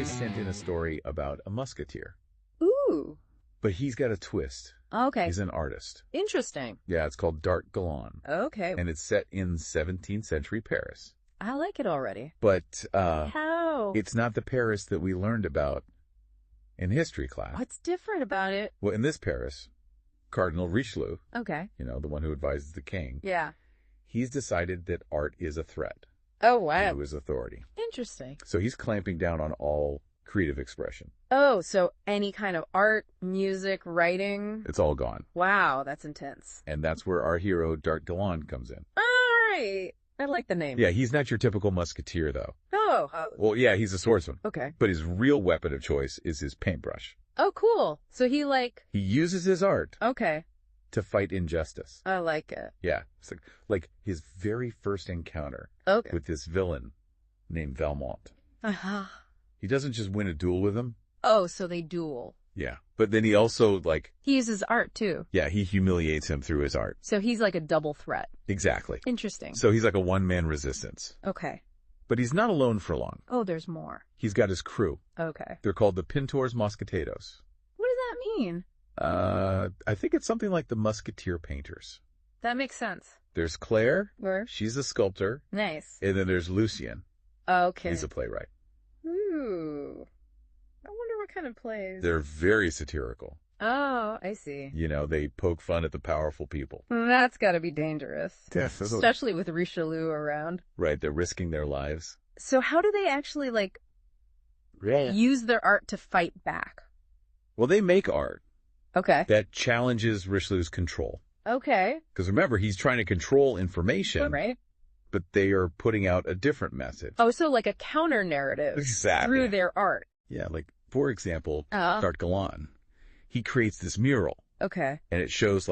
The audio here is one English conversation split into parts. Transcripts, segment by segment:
guy sent in a story about a musketeer. Ooh. But he's got a twist. Okay. He's an artist. Interesting. Yeah, it's called dARTgalán. Okay. And it's set in 17th century Paris. I like it already. But How? it's not the Paris that we learned about in history class. What's different about it? Well, in this Paris, Cardinal Richelieu, Okay. the one who advises the king, Yeah. he's decided that art is a threat Oh, wow. to his authority. Interesting. So he's clamping down on all creative expression. Oh, so any kind of art, music, writing. It's all gone. Wow, that's intense. And that's where our hero, dARTgalán, comes in. All right. I like the name. Yeah, he's not your typical musketeer, though. Oh. Well, yeah, he's a swordsman. Okay. But his real weapon of choice is his paintbrush. Oh, cool. So he He uses his art Okay. to fight injustice. I like it. Yeah. It's like his very first encounter Okay. with this villain named Valmont. Uh-huh. He doesn't just win a duel with him. Oh, so they duel. Yeah. But then he also, He uses art, too. he humiliates him through his art. So he's like a double threat. Exactly. Interesting. So he's like a one-man resistance. Okay. But he's not alone for long. Oh, there's more. He's got his crew. Okay. They're called the Pintors Mosqueteros. What does that mean? I think it's something like the Musketeer Painters. That makes sense. There's Claire. Where? She's a sculptor. Nice. And then there's Lucien. Okay. He's a playwright. Ooh. I wonder what kind of plays. They're very satirical. Oh, I see. They poke fun at the powerful people. That's gotta be dangerous. Yes. Especially with Richelieu around. Right, they're risking their lives. So how do they actually, use their art to fight back? Well, they make art Okay. that challenges Richelieu's control. Okay. Because remember, he's trying to control information, Right. but they are putting out a different message. Oh, so like a counter narrative. Exactly. Through their art. Yeah, for example, Oh. dARTgalán, he creates this mural, Okay. and it shows,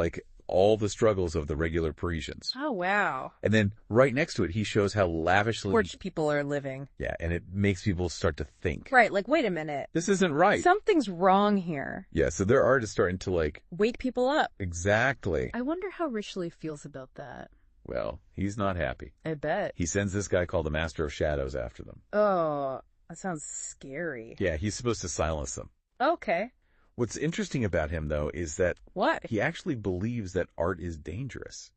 all the struggles of the regular Parisians. Oh, wow. And then right next to it, he shows how lavishly... Rich people are living. Yeah, and it makes people start to think. Right, wait a minute. This isn't right. Something's wrong here. Yeah, so their art is starting to, wake people up. Exactly. I wonder how Richelieu feels about that. Well, he's not happy. I bet. He sends this guy called the Master of Shadows after them. Oh, that sounds scary. Yeah, he's supposed to silence them. Okay. What's interesting about him, though, is that What? he actually believes that art is dangerous.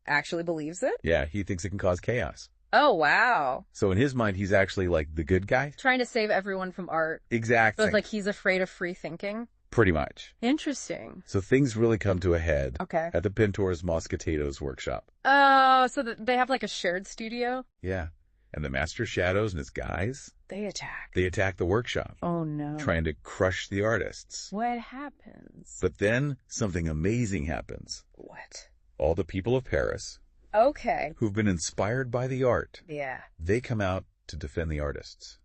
Actually believes it? Yeah, he thinks it can cause chaos. Oh, wow. So in his mind, he's actually the good guy. Trying to save everyone from art. Exactly. But he's afraid of free thinking? Pretty much. Interesting. So things really come to a head Okay. at the Pintors Mosqueteros workshop. Oh, so they have a shared studio? Yeah. And the Master of Shadows and his guys, They attack. they attack the workshop, Oh, no. trying to crush the artists. What happens? But then something amazing happens. What? All the people of Paris, Okay. who've been inspired by the art, Yeah. they come out to defend the artists.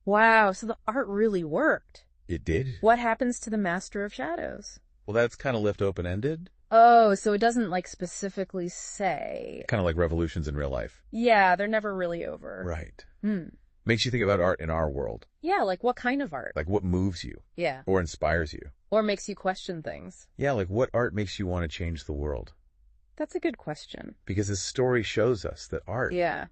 Wow, so the art really worked. It did? What happens to the Master of Shadows? Well, that's kind of left open-ended. Oh, so it doesn't specifically say. Kind of like revolutions in real life. Yeah, they're never really over. Right. Hmm. Makes you think about art in our world. Yeah, what kind of art? What moves you Yeah. or inspires you. Or makes you question things. Yeah, what art makes you want to change the world? That's a good question. Because this story shows us that art, Yeah.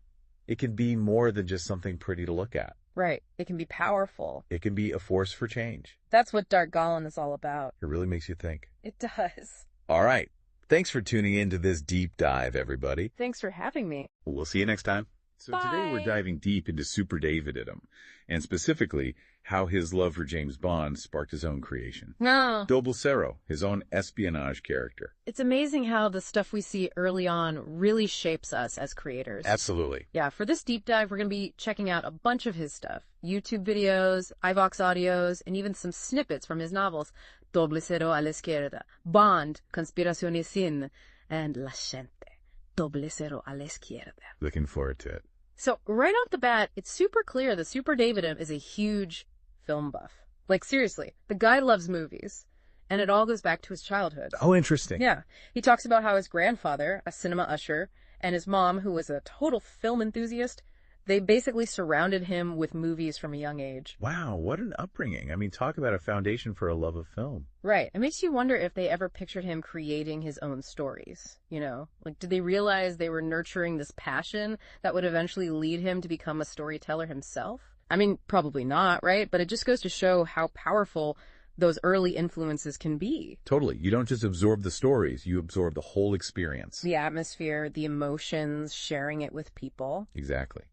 it can be more than just something pretty to look at. Right. It can be powerful. It can be a force for change. That's what dARTgalán is all about. It really makes you think. It does. All right. Thanks for tuning in to this deep dive, everybody. Thanks for having me. We'll see you next time. So today we're Bye. diving deep into Superdavitm, and specifically how his love for James Bond sparked his own creation. No. Doble Cero, his own espionage character. It's amazing how the stuff we see early on really shapes us as creators. Absolutely. Yeah, for this deep dive, we're going to be checking out a bunch of his stuff. YouTube videos, iVox audios, and even some snippets from his novels. Doble Cero a la izquierda, Bond, Conspiración y Sin, and La Gente. Doble Cero a la izquierda. Looking forward to it. So right off the bat, it's super clear that Superdavitm is a huge film buff. Seriously, the guy loves movies. And it all goes back to his childhood. Oh, interesting. Yeah. He talks about how his grandfather, a cinema usher, and his mom, who was a total film enthusiast, they basically surrounded him with movies from a young age. Wow, what an upbringing. I mean, talk about a foundation for a love of film. Right. It makes you wonder if they ever pictured him creating his own stories, did they realize they were nurturing this passion that would eventually lead him to become a storyteller himself? I mean, probably not, right? But it just goes to show how powerful those early influences can be. Totally. You don't just absorb the stories, you absorb the whole experience. The atmosphere, the emotions, sharing it with people. Exactly.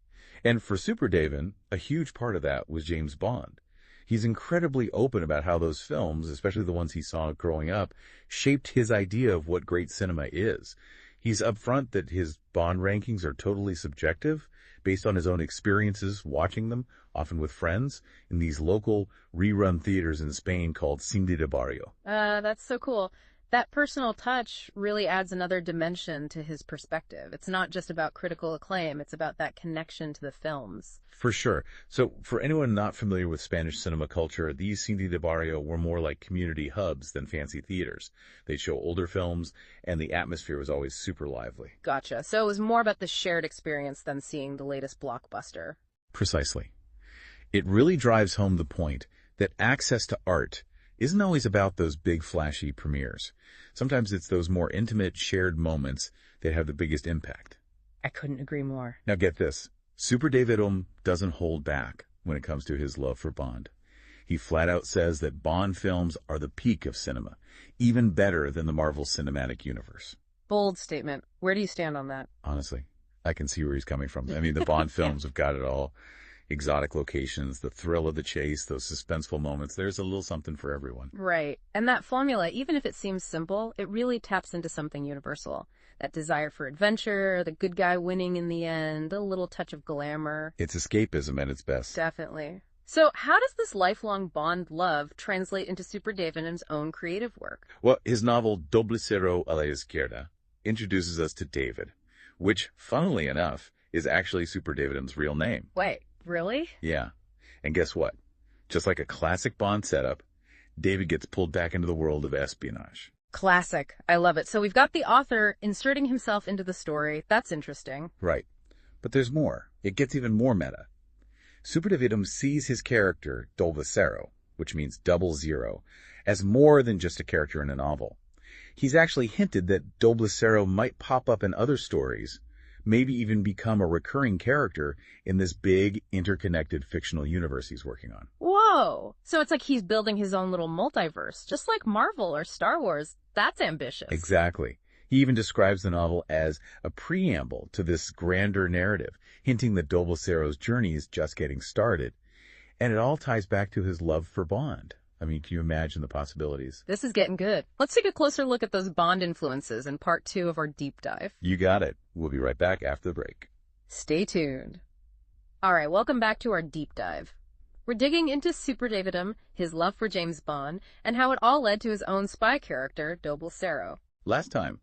And for Superdavitm, a huge part of that was James Bond. He's incredibly open about how those films, especially the ones he saw growing up, shaped his idea of what great cinema is. He's upfront that his Bond rankings are totally subjective, based on his own experiences watching them, often with friends, in these local rerun theaters in Spain called Cine de Barrio. That's so cool. That personal touch really adds another dimension to his perspective. It's not just about critical acclaim, it's about that connection to the films. For sure. So for anyone not familiar with Spanish cinema culture, these Cine de Barrio were more like community hubs than fancy theaters. They'd show older films, and the atmosphere was always super lively. Gotcha. So it was more about the shared experience than seeing the latest blockbuster. Precisely. It really drives home the point that access to art isn't always about those big flashy premieres. Sometimes it's those more intimate, shared moments that have the biggest impact. I couldn't agree more. Now get this. Superdavitm doesn't hold back when it comes to his love for Bond. He flat out says that Bond films are the peak of cinema, even better than the Marvel Cinematic Universe. Bold statement. Where do you stand on that? Honestly, I can see where he's coming from. I mean, the Bond films have got it all. Exotic locations, the thrill of the chase, those suspenseful moments. There's a little something for everyone. Right. And that formula, even if it seems simple, it really taps into something universal. That desire for adventure, the good guy winning in the end, a little touch of glamour. It's escapism at its best. Definitely. So how does this lifelong Bond love translate into Superdavitm's own creative work? Well, his novel Doble Cero a la izquierda introduces us to David, which, funnily enough, is actually Superdavitm's real name. Wait, really? Yeah. And guess what? Just like a classic Bond setup, David gets pulled back into the world of espionage. Classic. I love it. So we've got the author inserting himself into the story. That's interesting. Right. But there's more. It gets even more meta. Superdavitm sees his character, Doble Cero, which means 00, as more than just a character in a novel. He's actually hinted that Doble Cero might pop up in other stories, maybe even become a recurring character in this big, interconnected fictional universe he's working on. Whoa! So it's like he's building his own little multiverse, just like Marvel or Star Wars. That's ambitious. Exactly. He even describes the novel as a preamble to this grander narrative, hinting that Doble Cero's journey is just getting started. And it all ties back to his love for Bond. I mean, can you imagine the possibilities? This is getting good. Let's take a closer look at those Bond influences in part 2 of our deep dive. You got it. We'll be right back after the break. Stay tuned. All right, welcome back to our deep dive. We're digging into Superdavitm, his love for James Bond, and how it all led to his own spy character, Doble Cero. Last time,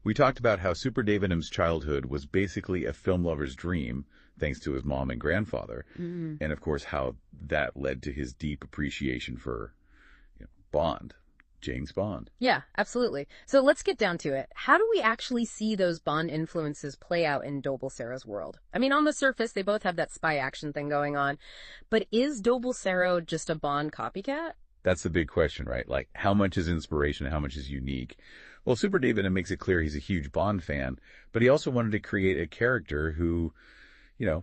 we talked about how Superdavitm's childhood was basically a film lover's dream, thanks to his mom and grandfather, and of course how that led to his deep appreciation for Bond, James Bond. Yeah, absolutely. So let's get down to it. How do we actually see those Bond influences play out in Doble Cero's world? I mean, on the surface, they both have that spy action thing going on, but is Doble Cero just a Bond copycat? That's the big question, right? Like, how much is inspiration and how much is unique? Well, Superdavitm makes it clear he's a huge Bond fan, but he also wanted to create a character who,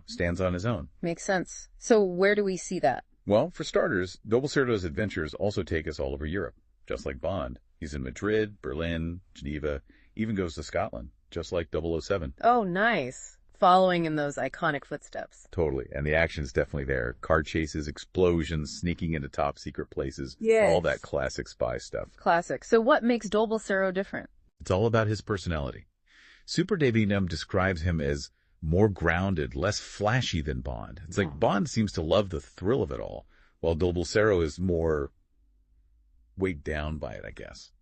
stands on his own. Makes sense. So where do we see that? Well, for starters, Doble Cero's adventures also take us all over Europe, just like Bond. He's in Madrid, Berlin, Geneva, even goes to Scotland, just like 007. Oh, nice. Following in those iconic footsteps. Totally. And the action's definitely there. Car chases, explosions, sneaking into top secret places. Yes. All that classic spy stuff. Classic. So what makes Doble Cero different? It's all about his personality. Superdavitm describes him as more grounded, less flashy than Bond. It's like Bond seems to love the thrill of it all, while Doble Cero is more weighed down by it, I guess.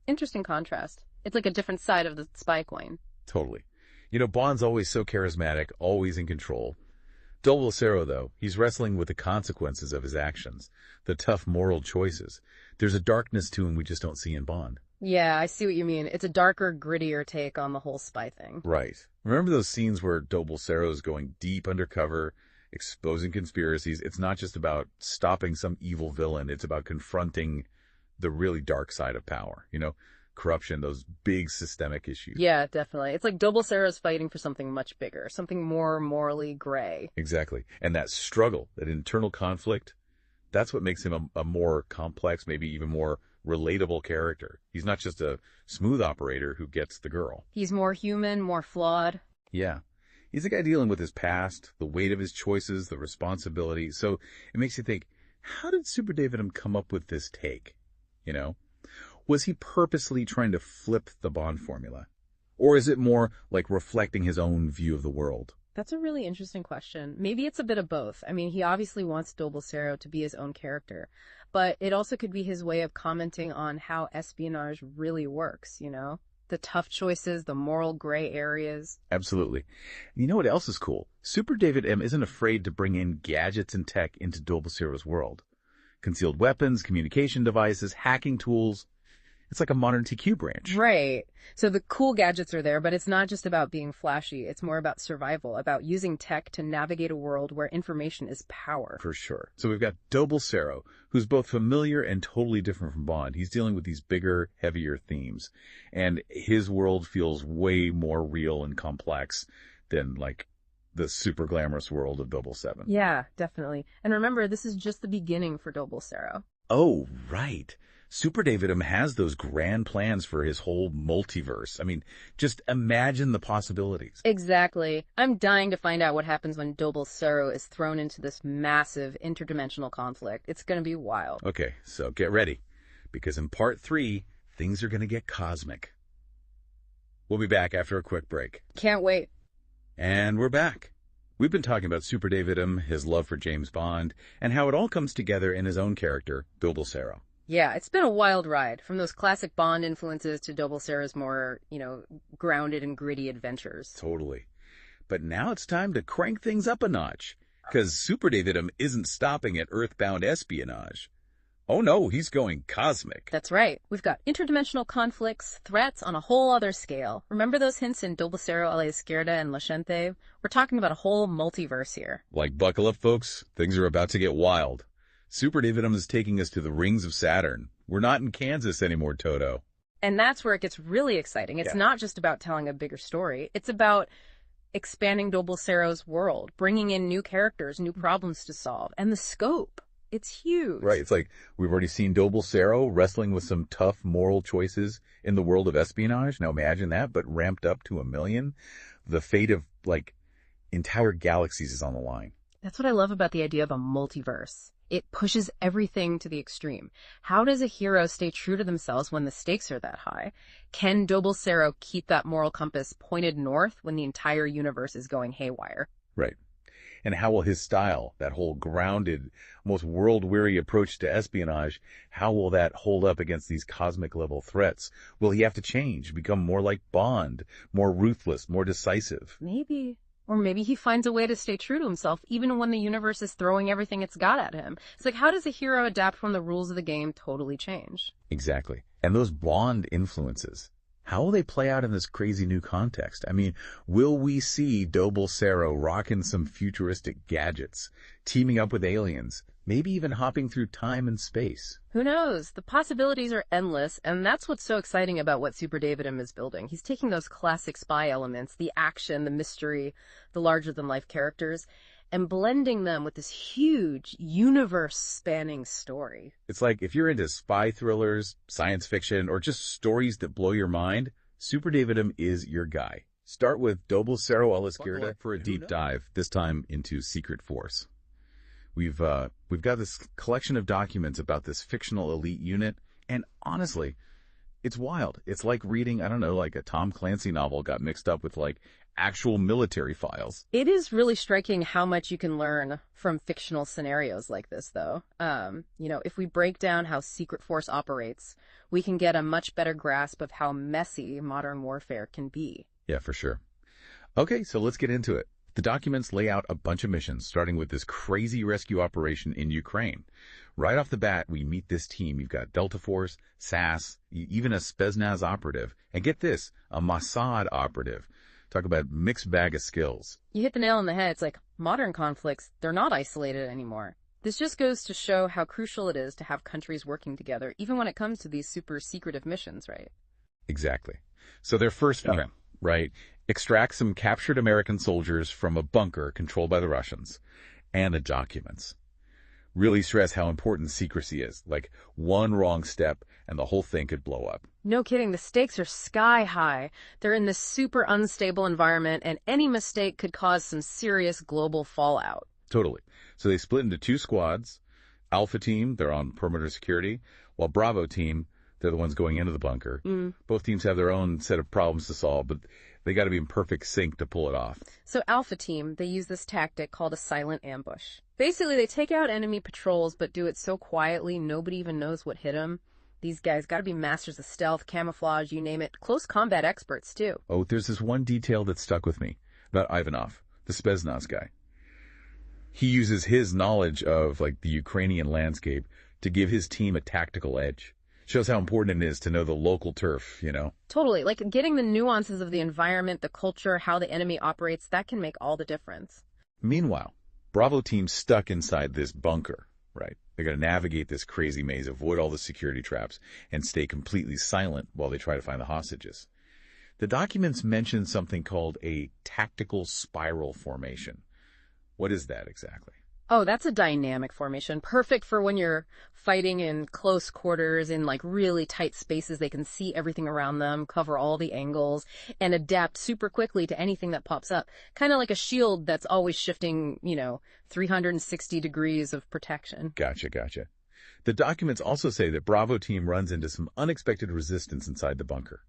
Interesting contrast. It's like a different side of the spy coin. Totally. Bond's always so charismatic, always in control. Doble Cero, though, he's wrestling with the consequences of his actions, the tough moral choices. There's a darkness to him we just don't see in Bond. Yeah, I see what you mean. It's a darker, grittier take on the whole spy thing. Right. Remember those scenes where Doble Cero is going deep undercover, exposing conspiracies? It's not just about stopping some evil villain. It's about confronting the really dark side of power. corruption, those big systemic issues. Yeah, definitely. It's like Doble Cero's fighting for something much bigger, something more morally gray. Exactly. And that struggle, that internal conflict, that's what makes him a more complex, maybe even more relatable character. He's not just a smooth operator who gets the girl. He's more human, more flawed. Yeah. He's a guy dealing with his past, the weight of his choices, the responsibility. So it makes you think, how did Superdavitm come up with this take? You know? Was he purposely trying to flip the Bond formula? Or is it more like reflecting his own view of the world? That's a really interesting question. Maybe it's a bit of both. I mean, he obviously wants Doble Cero to be his own character, but it also could be his way of commenting on how espionage really works, you know? The tough choices, the moral gray areas. Absolutely. You know what else is cool? Superdavitm isn't afraid to bring in gadgets and tech into Doble Cero's world. Concealed weapons, communication devices, hacking tools. It's like a modern TQ branch. Right. So the cool gadgets are there, but it's not just about being flashy. It's more about survival, about using tech to navigate a world where information is power. For sure. So we've got Doble Cero, who's both familiar and totally different from Bond. He's dealing with these bigger, heavier themes. And his world feels way more real and complex than, like, the super glamorous world of 007. Yeah, definitely. And remember, this is just the beginning for Doble Cero. Oh, right. Superdavitm has those grand plans for his whole multiverse. I mean, just imagine the possibilities. Exactly. I'm dying to find out what happens when Doble Cero is thrown into this massive interdimensional conflict. It's going to be wild. Okay, so get ready, because in part 3, things are going to get cosmic. We'll be back after a quick break. Can't wait. And we're back. We've been talking about Superdavitm, his love for James Bond, and how it all comes together in his own character, Doble Cero. Yeah, it's been a wild ride, from those classic Bond influences to Doble Cero's more, grounded and gritty adventures. Totally. But now it's time to crank things up a notch, because Superdavitm isn't stopping at earthbound espionage. Oh no, he's going cosmic. That's right. We've got interdimensional conflicts, threats on a whole other scale. Remember those hints in Doble Cero a la Izquierda and La Gente? We're talking about a whole multiverse here. Like, buckle up, folks. Things are about to get wild. Superdavitm is taking us to the rings of Saturn. We're not in Kansas anymore, Toto. And that's where it gets really exciting. It's not just about telling a bigger story. It's about expanding Doble Cero's world, bringing in new characters, new problems to solve, and the scope. It's huge. Right. It's like we've already seen Doble Cero wrestling with some tough moral choices in the world of espionage. Now imagine that, but ramped up to 1 million. The fate of, like, entire galaxies is on the line. That's what I love about the idea of a multiverse. It pushes everything to the extreme. How does a hero stay true to themselves when the stakes are that high? Can Doble Cero keep that moral compass pointed north when the entire universe is going haywire? Right. And how will his style, that whole grounded, most world-weary approach to espionage, how will that hold up against these cosmic-level threats? Will he have to change, become more like Bond, more ruthless, more decisive? Maybe. Or maybe he finds a way to stay true to himself even when the universe is throwing everything it's got at him. It's like, how does a hero adapt when the rules of the game totally change? Exactly. And those Bond influences, how will they play out in this crazy new context? I mean, will we see Doble Cero rocking some futuristic gadgets, teaming up with aliens, maybe even hopping through time and space? Who knows? The possibilities are endless, and that's what's so exciting about what Superdavitm is building. He's taking those classic spy elements, the action, the mystery, the larger-than-life characters, and blending them with this huge, universe-spanning story. It's like if you're into spy thrillers, science fiction, or just stories that blow your mind, Superdavitm is your guy. Start with Doble Cero a la Izquierda for a deep dive, this time into Secret Force. We've got this collection of documents about this fictional elite unit, and honestly, it's wild. It's like reading, I don't know, like a Tom Clancy novel got mixed up with, like, actual military files. It is really striking how much you can learn from fictional scenarios like this, though. If we break down how Secret Force operates, we can get a much better grasp of how messy modern warfare can be. Yeah, for sure. Okay, so let's get into it. The documents lay out a bunch of missions, starting with this crazy rescue operation in Ukraine. Right off the bat, we meet this team. You've got Delta Force, SAS, even a Spetsnaz operative. And get this, a Mossad operative. Talk about mixed bag of skills. You hit the nail on the head. It's like modern conflicts, they're not isolated anymore. This just goes to show how crucial it is to have countries working together, even when it comes to these super secretive missions, right? Exactly. So their first mission, right, extract some captured American soldiers from a bunker controlled by the Russians and the documents. Really stress how important secrecy is. Like, one wrong step and the whole thing could blow up. No kidding, the stakes are sky high. They're in this super unstable environment, and any mistake could cause some serious global fallout. Totally. So they split into 2 squads. Alpha team, they're on perimeter security, while Bravo team, they're the ones going into the bunker. Both teams have their own set of problems to solve, but they got to be in perfect sync to pull it off. So Alpha team, they use this tactic called a silent ambush. Basically, they take out enemy patrols, but do it so quietly nobody even knows what hit them. These guys got to be masters of stealth, camouflage, you name it. Close combat experts, too. Oh, there's this one detail that stuck with me about Ivanov, the Spetsnaz guy. He uses his knowledge of, like, the Ukrainian landscape to give his team a tactical edge. Shows how important it is to know the local turf, you know? Totally. Like, getting the nuances of the environment, the culture, how the enemy operates, that can make all the difference. Meanwhile, Bravo team's stuck inside this bunker, right? They got to navigate this crazy maze, avoid all the security traps, and stay completely silent while they try to find the hostages. The documents mention something called a tactical spiral formation. What is that exactly? Oh, that's a dynamic formation. Perfect for when you're fighting in close quarters, in like really tight spaces. They can see everything around them, cover all the angles, and adapt super quickly to anything that pops up. Kind of like a shield that's always shifting, 360 degrees of protection. Gotcha. The documents also say that Bravo team runs into some unexpected resistance inside the bunker.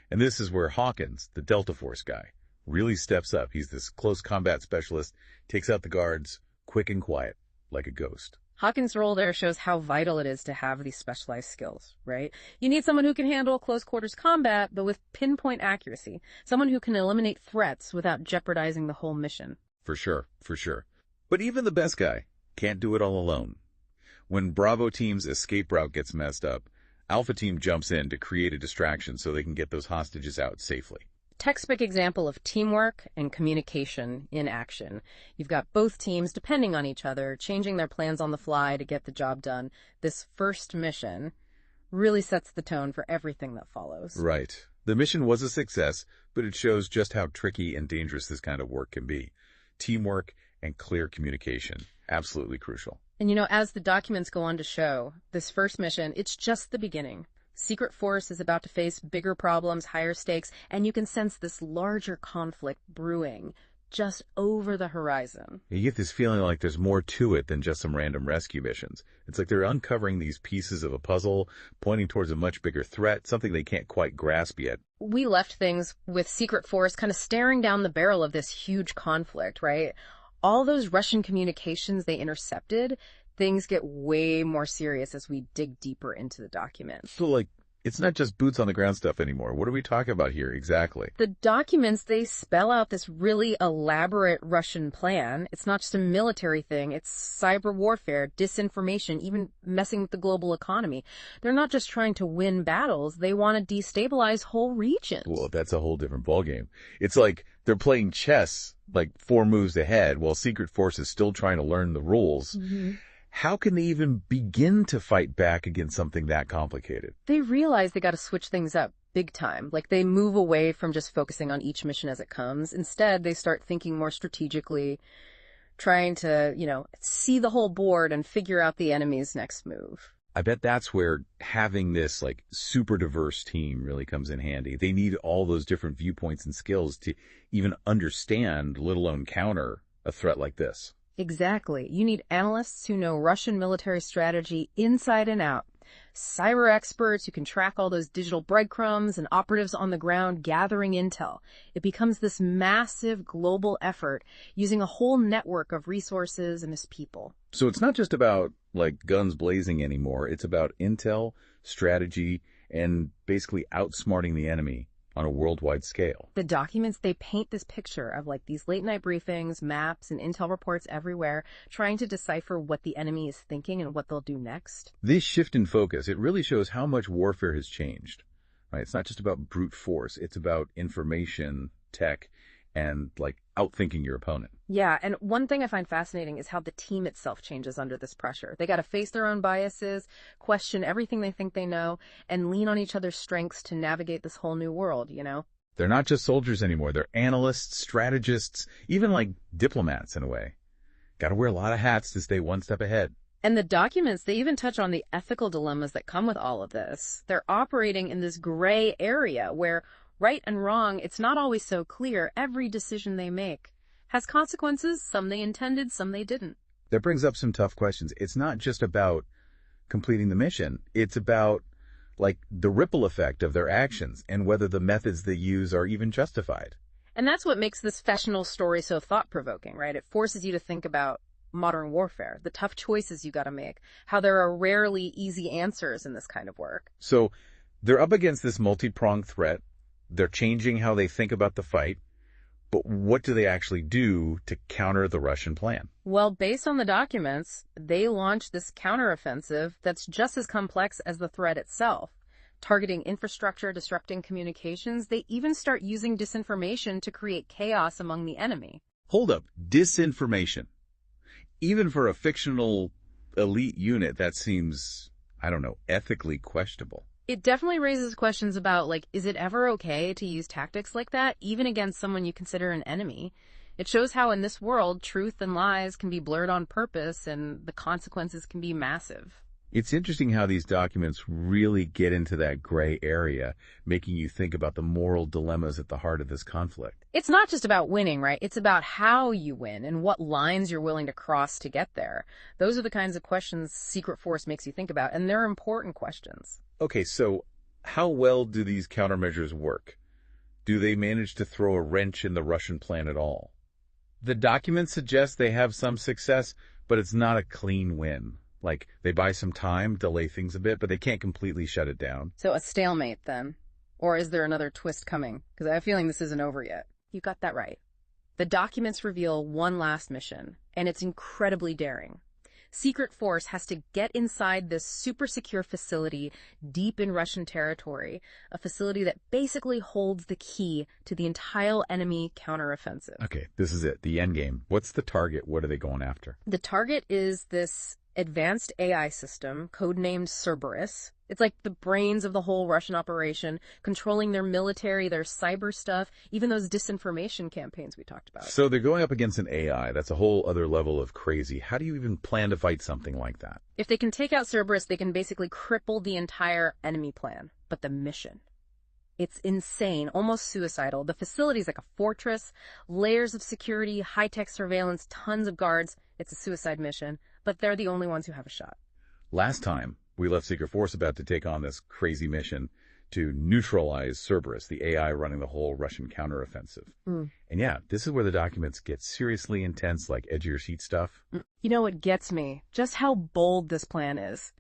And this is where Hawkins, the Delta Force guy, really steps up. He's this close combat specialist, takes out the guards, quick and quiet, like a ghost. Hawkins' role there shows how vital it is to have these specialized skills, right? You need someone who can handle close quarters combat, but with pinpoint accuracy. Someone who can eliminate threats without jeopardizing the whole mission. For sure. But even the best guy can't do it all alone. When Bravo team's escape route gets messed up, Alpha team jumps in to create a distraction so they can get those hostages out safely. Textbook example of teamwork and communication in action. You've got both teams depending on each other, changing their plans on the fly to get the job done. This first mission really sets the tone for everything that follows. Right. The mission was a success, but it shows just how tricky and dangerous this kind of work can be. Teamwork and clear communication. Absolutely crucial. And as the documents go on to show, this first mission, it's just the beginning. Secret Force is about to face bigger problems, higher stakes, and you can sense this larger conflict brewing just over the horizon. You get this feeling like there's more to it than just some random rescue missions. It's like they're uncovering these pieces of a puzzle, pointing towards a much bigger threat, something they can't quite grasp yet. We left things with Secret Force kind of staring down the barrel of this huge conflict, right? All those Russian communications they intercepted, things get way more serious as we dig deeper into the documents. So, it's not just boots on the ground stuff anymore. What are we talking about here exactly? The documents, they spell out this really elaborate Russian plan. It's not just a military thing. It's cyber warfare, disinformation, even messing with the global economy. They're not just trying to win battles. They want to destabilize whole regions. Well, that's a whole different ballgame. It's like they're playing chess, 4 moves ahead, while Secret Force is still trying to learn the rules. Mm-hmm. How can they even begin to fight back against something that complicated? They realize they got to switch things up big time. They move away from just focusing on each mission as it comes. Instead, they start thinking more strategically, trying to, see the whole board and figure out the enemy's next move. I bet that's where having this, super diverse team really comes in handy. They need all those different viewpoints and skills to even understand, let alone counter, a threat like this. Exactly. You need analysts who know Russian military strategy inside and out. Cyber experts who can track all those digital breadcrumbs and operatives on the ground gathering intel. It becomes this massive global effort using a whole network of resources and its people. So it's not just about, guns blazing anymore. It's about intel, strategy, and basically outsmarting the enemy on a worldwide scale. The documents, they paint this picture of these late night briefings, maps, and intel reports everywhere, trying to decipher what the enemy is thinking and what they'll do next. This shift in focus, it really shows how much warfare has changed. Right? It's not just about brute force. It's about information, tech, and, like, outthinking your opponent. Yeah, and one thing I find fascinating is how the team itself changes under this pressure. They got to face their own biases, question everything they think they know, and lean on each other's strengths to navigate this whole new world, you know? They're not just soldiers anymore. They're analysts, strategists, even like diplomats in a way. Got to wear a lot of hats to stay one step ahead. And the documents, they even touch on the ethical dilemmas that come with all of this. They're operating in this gray area where right and wrong, it's not always so clear. Every decision they make has consequences, some they intended, some they didn't. That brings up some tough questions. It's not just about completing the mission. It's about, like, the ripple effect of their actions and whether the methods they use are even justified. And that's what makes this fictional story so thought-provoking, right? It forces you to think about modern warfare, the tough choices you got to make, how there are rarely easy answers in this kind of work. So they're up against this multi-pronged threat. They're changing how they think about the fight. But what do they actually do to counter the Russian plan? Well, based on the documents, they launch this counteroffensive that's just as complex as the threat itself. Targeting infrastructure, disrupting communications, they even start using disinformation to create chaos among the enemy. Hold up, disinformation. Even for a fictional elite unit, that seems, I don't know, ethically questionable. It definitely raises questions about, like, is it ever okay to use tactics like that, even against someone you consider an enemy? It shows how in this world, truth and lies can be blurred on purpose and the consequences can be massive. It's interesting how these documents really get into that gray area, making you think about the moral dilemmas at the heart of this conflict. It's not just about winning, right? It's about how you win and what lines you're willing to cross to get there. Those are the kinds of questions Secret Force makes you think about, and they're important questions. Okay, so how well do these countermeasures work? Do they manage to throw a wrench in the Russian plan at all? The documents suggest they have some success, but it's not a clean win. Like, they buy some time, delay things a bit, but they can't completely shut it down. So a stalemate, then? Or is there another twist coming? Because I have a feeling this isn't over yet. You got that right. The documents reveal one last mission, and it's incredibly daring. Secret Force has to get inside this super secure facility deep in Russian territory, a facility that basically holds the key to the entire enemy counteroffensive. Okay, this is it, the end game. What's the target? What are they going after? The target is this advanced AI system, codenamed Cerberus. It's like the brains of the whole Russian operation, controlling their military, their cyber stuff, even those disinformation campaigns we talked about. So they're going up against an AI. That's a whole other level of crazy. How do you even plan to fight something like that? If they can take out Cerberus, they can basically cripple the entire enemy plan. But the mission, it's insane, almost suicidal. The facility's like a fortress, layers of security, high-tech surveillance, tons of guards. It's a suicide mission, but they're the only ones who have a shot. Last time, we left Secret Force about to take on this crazy mission to neutralize Cerberus, the AI running the whole Russian counteroffensive. And yeah, this is where the documents get seriously intense, like edge-of-your-seat stuff. You know what gets me? Just how bold this plan is.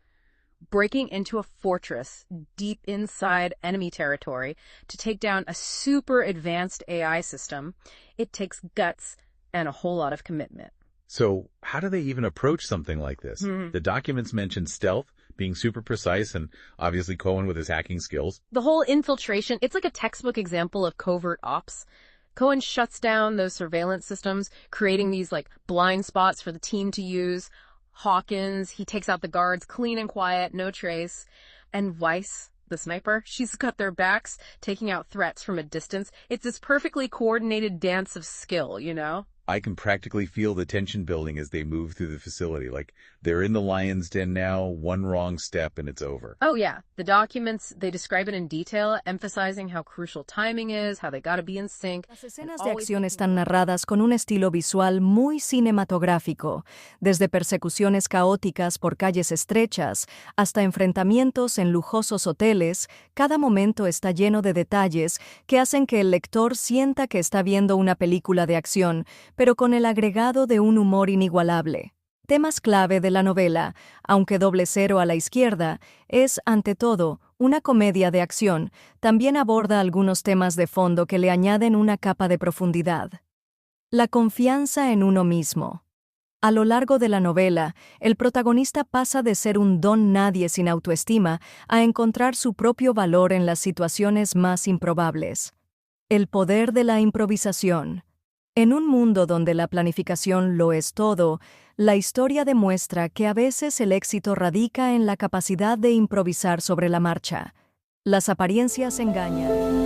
Breaking into a fortress deep inside enemy territory to take down a super advanced AI system, it takes guts and a whole lot of commitment. So how do they even approach something like this? The documents mention stealth, being super precise, and obviously Cohen with his hacking skills. The whole infiltration, it's like a textbook example of covert ops. Cohen shuts down those surveillance systems, creating these like blind spots for the team to use. Hawkins, he takes out the guards, clean and quiet, no trace. And Weiss, the sniper, she's got their backs, taking out threats from a distance. It's this perfectly coordinated dance of skill, you know? I can practically feel the tension building as they move through the facility. Like, they're in the lion's den now, one wrong step and it's over. Oh yeah, the documents, they describe it in detail, emphasizing how crucial timing is, how they gotta be in sync. Las escenas de acción están narradas con un estilo visual muy cinematográfico, desde persecuciones caóticas por calles estrechas hasta enfrentamientos en lujosos hoteles. Cada momento está lleno de detalles que hacen que el lector sienta que está viendo una película de acción, pero con el agregado de un humor inigualable. Temas clave de la novela, aunque Doble Cero a la izquierda, es, ante todo, una comedia de acción, también aborda algunos temas de fondo que le añaden una capa de profundidad. La confianza en uno mismo. A lo largo de la novela, el protagonista pasa de ser un don nadie sin autoestima a encontrar su propio valor en las situaciones más improbables. El poder de la improvisación. En un mundo donde la planificación lo es todo, la historia demuestra que a veces el éxito radica en la capacidad de improvisar sobre la marcha. Las apariencias engañan.